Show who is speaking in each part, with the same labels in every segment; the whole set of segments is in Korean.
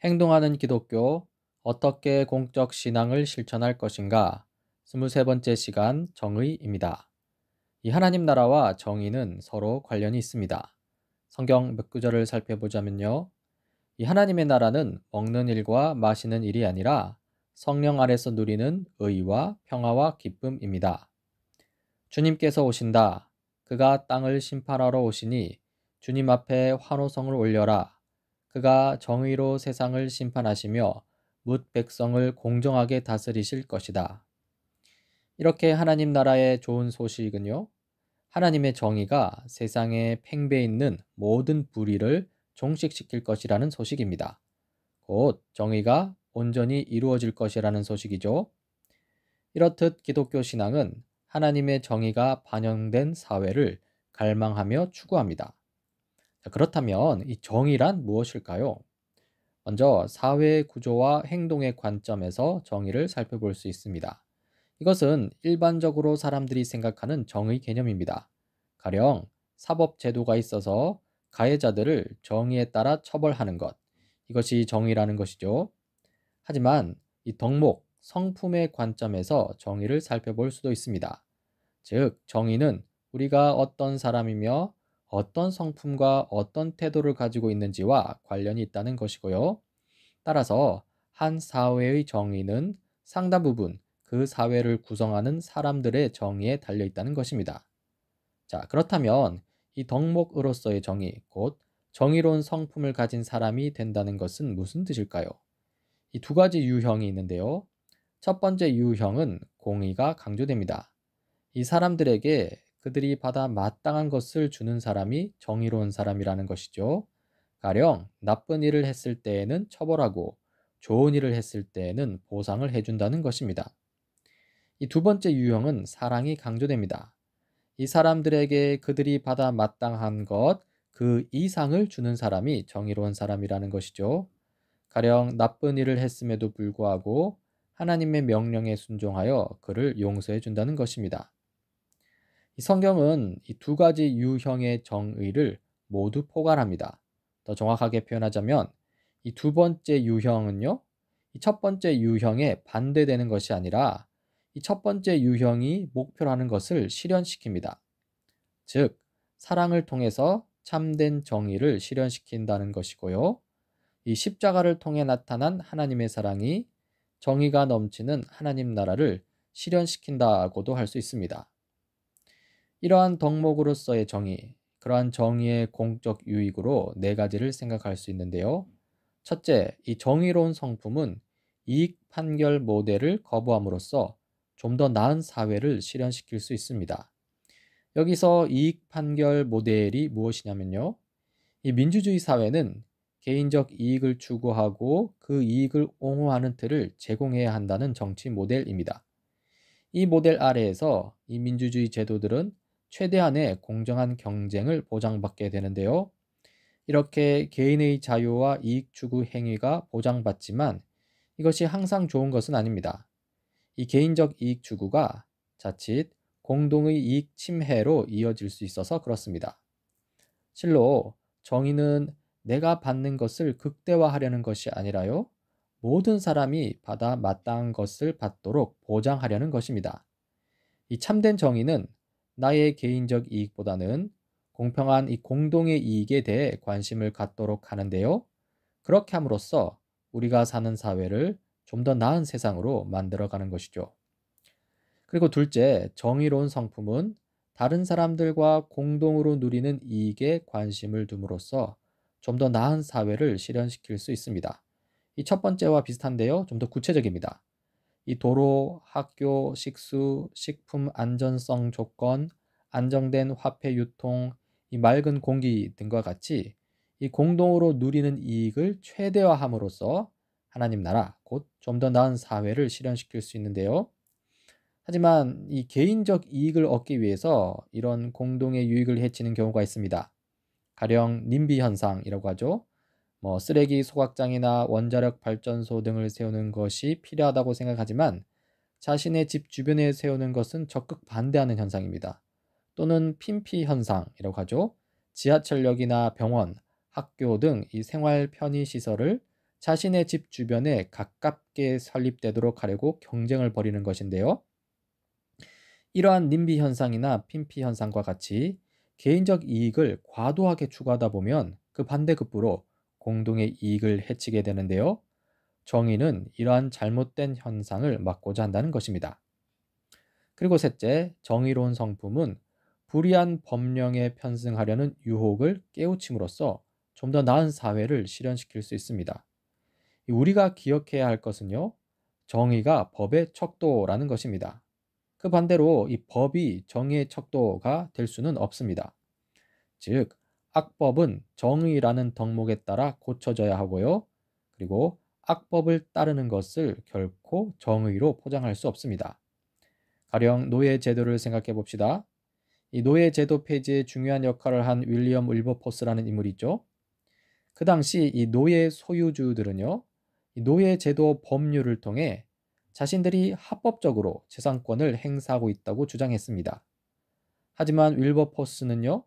Speaker 1: 행동하는 기독교, 어떻게 공적 신앙을 실천할 것인가? 23번째 시간 정의입니다. 이 하나님 나라와 정의는 서로 관련이 있습니다. 성경 몇 구절을 살펴보자면요. 이 하나님의 나라는 먹는 일과 마시는 일이 아니라 성령 아래서 누리는 의와 평화와 기쁨입니다. 주님께서 오신다. 그가 땅을 심판하러 오시니 주님 앞에 환호성을 올려라. 그가 정의로 세상을 심판하시며 뭇 백성을 공정하게 다스리실 것이다. 이렇게 하나님 나라의 좋은 소식은요. 하나님의 정의가 세상에 팽배 있는 모든 불의를 종식시킬 것이라는 소식입니다. 곧 정의가 온전히 이루어질 것이라는 소식이죠. 이렇듯 기독교 신앙은 하나님의 정의가 반영된 사회를 갈망하며 추구합니다. 자, 그렇다면 이 정의란 무엇일까요? 먼저 사회 구조와 행동의 관점에서 정의를 살펴볼 수 있습니다. 이것은 일반적으로 사람들이 생각하는 정의 개념입니다. 가령 사법 제도가 있어서 가해자들을 정의에 따라 처벌하는 것, 이것이 정의라는 것이죠. 하지만 이 덕목, 성품의 관점에서 정의를 살펴볼 수도 있습니다. 즉, 정의는 우리가 어떤 사람이며 어떤 성품과 어떤 태도를 가지고 있는지와 관련이 있다는 것이고요. 따라서 한 사회의 정의는 상당 부분 그 사회를 구성하는 사람들의 정의에 달려 있다는 것입니다. 자, 그렇다면 이 덕목으로서의 정의, 곧 정의로운 성품을 가진 사람이 된다는 것은 무슨 뜻일까요? 이 두 가지 유형이 있는데요. 첫 번째 유형은 공의가 강조됩니다. 이 사람들에게 그들이 받아 마땅한 것을 주는 사람이 정의로운 사람이라는 것이죠. 가령 나쁜 일을 했을 때에는 처벌하고 좋은 일을 했을 때에는 보상을 해준다는 것입니다. 이 두 번째 유형은 사랑이 강조됩니다. 이 사람들에게 그들이 받아 마땅한 것, 그 이상을 주는 사람이 정의로운 사람이라는 것이죠. 가령 나쁜 일을 했음에도 불구하고 하나님의 명령에 순종하여 그를 용서해 준다는 것입니다. 이 성경은 이 두 가지 유형의 정의를 모두 포괄합니다. 더 정확하게 표현하자면 이 두 번째 유형은요, 이 첫 번째 유형에 반대되는 것이 아니라 이 첫 번째 유형이 목표로 하는 것을 실현시킵니다. 즉, 사랑을 통해서 참된 정의를 실현시킨다는 것이고요. 이 십자가를 통해 나타난 하나님의 사랑이 정의가 넘치는 하나님 나라를 실현시킨다고도 할 수 있습니다. 이러한 덕목으로서의 정의, 그러한 정의의 공적 유익으로 네 가지를 생각할 수 있는데요. 첫째, 이 정의로운 성품은 이익 판결 모델을 거부함으로써 좀 더 나은 사회를 실현시킬 수 있습니다. 여기서 이익 판결 모델이 무엇이냐면요. 이 민주주의 사회는 개인적 이익을 추구하고 그 이익을 옹호하는 틀을 제공해야 한다는 정치 모델입니다. 이 모델 아래에서 이 민주주의 제도들은 최대한의 공정한 경쟁을 보장받게 되는데요. 이렇게 개인의 자유와 이익 추구 행위가 보장받지만 이것이 항상 좋은 것은 아닙니다. 이 개인적 이익 추구가 자칫 공동의 이익 침해로 이어질 수 있어서 그렇습니다. 실로 정의는 내가 받는 것을 극대화하려는 것이 아니라요. 모든 사람이 받아 마땅한 것을 받도록 보장하려는 것입니다. 이 참된 정의는 나의 개인적 이익보다는 공평한 이 공동의 이익에 대해 관심을 갖도록 하는데요. 그렇게 함으로써 우리가 사는 사회를 좀 더 나은 세상으로 만들어가는 것이죠. 그리고 둘째, 정의로운 성품은 다른 사람들과 공동으로 누리는 이익에 관심을 둠으로써 좀 더 나은 사회를 실현시킬 수 있습니다. 이 첫 번째와 비슷한데요. 좀 더 구체적입니다. 이 도로, 학교, 식수, 식품 안전성 조건, 안정된 화폐 유통, 이 맑은 공기 등과 같이 이 공동으로 누리는 이익을 최대화함으로써 하나님 나라, 곧 좀 더 나은 사회를 실현시킬 수 있는데요. 하지만 이 개인적 이익을 얻기 위해서 이런 공동의 유익을 해치는 경우가 있습니다. 가령 님비 현상이라고 하죠. 쓰레기 소각장이나 원자력 발전소 등을 세우는 것이 필요하다고 생각하지만 자신의 집 주변에 세우는 것은 적극 반대하는 현상입니다. 또는 핀피 현상이라고 하죠. 지하철역이나 병원, 학교 등 이 생활 편의 시설을 자신의 집 주변에 가깝게 설립되도록 하려고 경쟁을 벌이는 것인데요. 이러한 님비 현상이나 핀피 현상과 같이 개인적 이익을 과도하게 추구하다 보면 그 반대급부로 공동의 이익을 해치게 되는데요. 정의는 이러한 잘못된 현상을 막고자 한다는 것입니다. 그리고 셋째, 정의로운 성품은 불의한 법령에 편승하려는 유혹을 깨우침으로써 좀 더 나은 사회를 실현시킬 수 있습니다. 우리가 기억해야 할 것은요, 정의가 법의 척도라는 것입니다. 그 반대로 이 법이 정의의 척도가 될 수는 없습니다. 즉, 악법은 정의라는 덕목에 따라 고쳐져야 하고요. 그리고 악법을 따르는 것을 결코 정의로 포장할 수 없습니다. 가령 노예 제도를 생각해 봅시다. 이 노예 제도 폐지에 중요한 역할을 한 윌리엄 윌버포스라는 인물이 있죠. 그 당시 이 노예 소유주들은요, 이 노예 제도 법률을 통해 자신들이 합법적으로 재산권을 행사하고 있다고 주장했습니다. 하지만 윌버포스는요,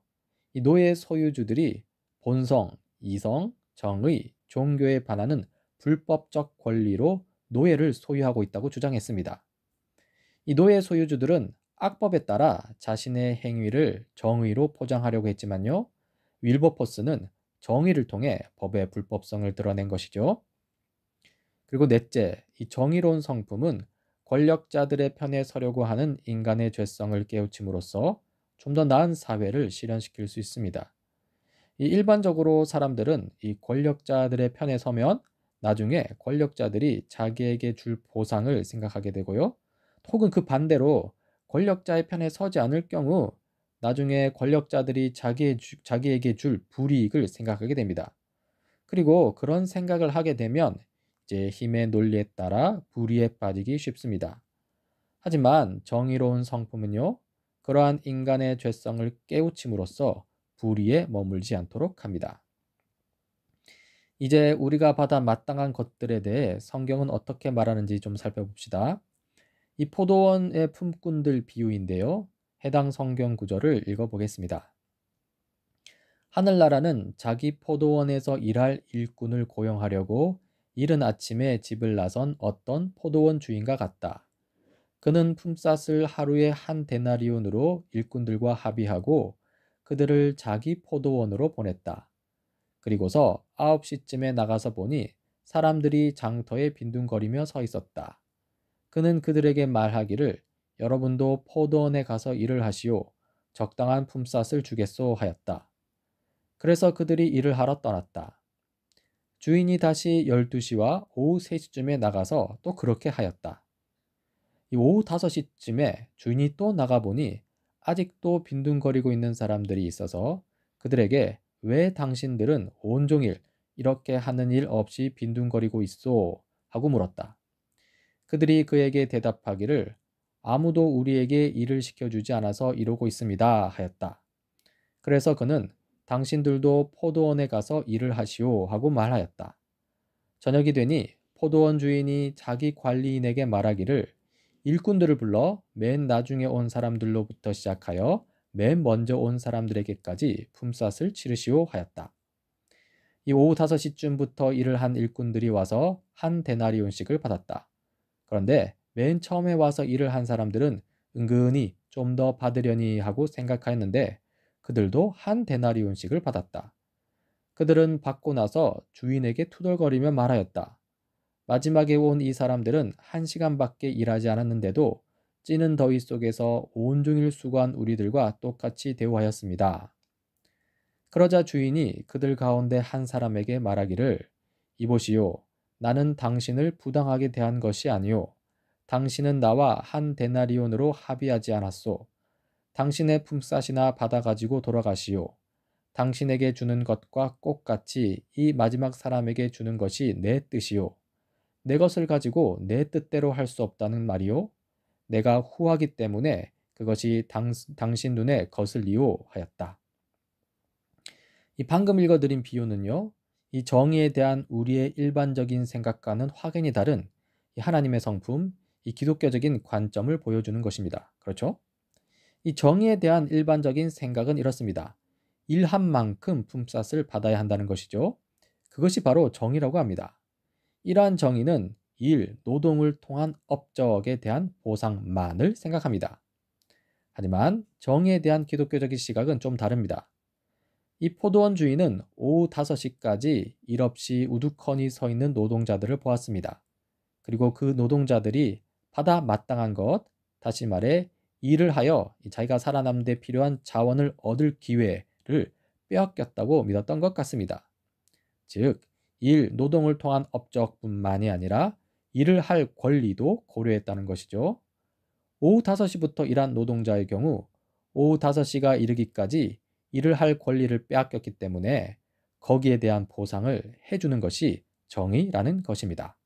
Speaker 1: 이 노예 소유주들이 본성, 이성, 정의, 종교에 반하는 불법적 권리로 노예를 소유하고 있다고 주장했습니다. 이 노예 소유주들은 악법에 따라 자신의 행위를 정의로 포장하려고 했지만요, 윌버포스는 정의를 통해 법의 불법성을 드러낸 것이죠. 그리고 넷째, 이 정의로운 성품은 권력자들의 편에 서려고 하는 인간의 죄성을 깨우침으로써 좀 더 나은 사회를 실현시킬 수 있습니다. 이 일반적으로 사람들은 이 권력자들의 편에 서면 나중에 권력자들이 자기에게 줄 보상을 생각하게 되고요. 혹은 그 반대로 권력자의 편에 서지 않을 경우 나중에 권력자들이 자기에게 줄 불이익을 생각하게 됩니다. 그리고 그런 생각을 하게 되면 이제 힘의 논리에 따라 불의에 빠지기 쉽습니다. 하지만 정의로운 성품은요, 그러한 인간의 죄성을 깨우침으로써 불의에 머물지 않도록 합니다. 이제 우리가 받아 마땅한 것들에 대해 성경은 어떻게 말하는지 좀 살펴봅시다. 이 포도원의 품꾼들 비유인데요. 해당 성경 구절을 읽어보겠습니다. 하늘나라는 자기 포도원에서 일할 일꾼을 고용하려고 이른 아침에 집을 나선 어떤 포도원 주인과 같다. 그는 품삯을 하루에 한 데나리온으로 일꾼들과 합의하고 그들을 자기 포도원으로 보냈다. 그리고서 9시쯤에 나가서 보니 사람들이 장터에 빈둥거리며 서 있었다. 그는 그들에게 말하기를 여러분도 포도원에 가서 일을 하시오. 적당한 품삯을 주겠소 하였다. 그래서 그들이 일을 하러 떠났다. 주인이 다시 12시와 오후 3시쯤에 나가서 또 그렇게 하였다. 이 오후 5시쯤에 주인이 또 나가보니 아직도 빈둥거리고 있는 사람들이 있어서 그들에게 왜 당신들은 온종일 이렇게 하는 일 없이 빈둥거리고 있소? 하고 물었다. 그들이 그에게 대답하기를 아무도 우리에게 일을 시켜주지 않아서 이러고 있습니다 하였다. 그래서 그는 당신들도 포도원에 가서 일을 하시오 하고 말하였다. 저녁이 되니 포도원 주인이 자기 관리인에게 말하기를 일꾼들을 불러 맨 나중에 온 사람들로부터 시작하여 맨 먼저 온 사람들에게까지 품삯을 치르시오 하였다. 이 오후 5시쯤부터 일을 한 일꾼들이 와서 한 데나리온씩을 받았다. 그런데 맨 처음에 와서 일을 한 사람들은 은근히 좀 더 받으려니 하고 생각하였는데 그들도 한 데나리온씩을 받았다. 그들은 받고 나서 주인에게 투덜거리며 말하였다. 마지막에 온 이 사람들은 1시간밖에 일하지 않았는데도 찌는 더위 속에서 온종일 수고한 우리들과 똑같이 대우하였습니다. 그러자 주인이 그들 가운데 한 사람에게 말하기를 이보시오. 나는 당신을 부당하게 대한 것이 아니오. 당신은 나와 한 데나리온으로 합의하지 않았소. 당신의 품삯이나 받아가지고 돌아가시오. 당신에게 주는 것과 똑같이 이 마지막 사람에게 주는 것이 내 뜻이오. 내 것을 가지고 내 뜻대로 할 수 없다는 말이오. 내가 후하기 때문에 그것이 당신 눈에 거슬리오 하였다. 이 방금 읽어드린 비유는요, 이 정의에 대한 우리의 일반적인 생각과는 확연히 다른 이 하나님의 성품, 이 기독교적인 관점을 보여주는 것입니다. 그렇죠? 이 정의에 대한 일반적인 생각은 이렇습니다. 일한 만큼 품삯을 받아야 한다는 것이죠. 그것이 바로 정의라고 합니다. 이러한 정의는 일, 노동을 통한 업적에 대한 보상만을 생각합니다. 하지만 정의에 대한 기독교적인 시각은 좀 다릅니다. 이 포도원주의는 오후 5시까지 일 없이 우두커니 서 있는 노동자들을 보았습니다. 그리고 그 노동자들이 받아 마땅한 것, 다시 말해 일을 하여 자기가 살아남는 데 필요한 자원을 얻을 기회를 빼앗겼다고 믿었던 것 같습니다. 즉, 노동을 통한 업적뿐만이 아니라 일을 할 권리도 고려했다는 것이죠. 오후 5시부터 일한 노동자의 경우 오후 5시가 이르기까지 일을 할 권리를 빼앗겼기 때문에 거기에 대한 보상을 해주는 것이 정의라는 것입니다.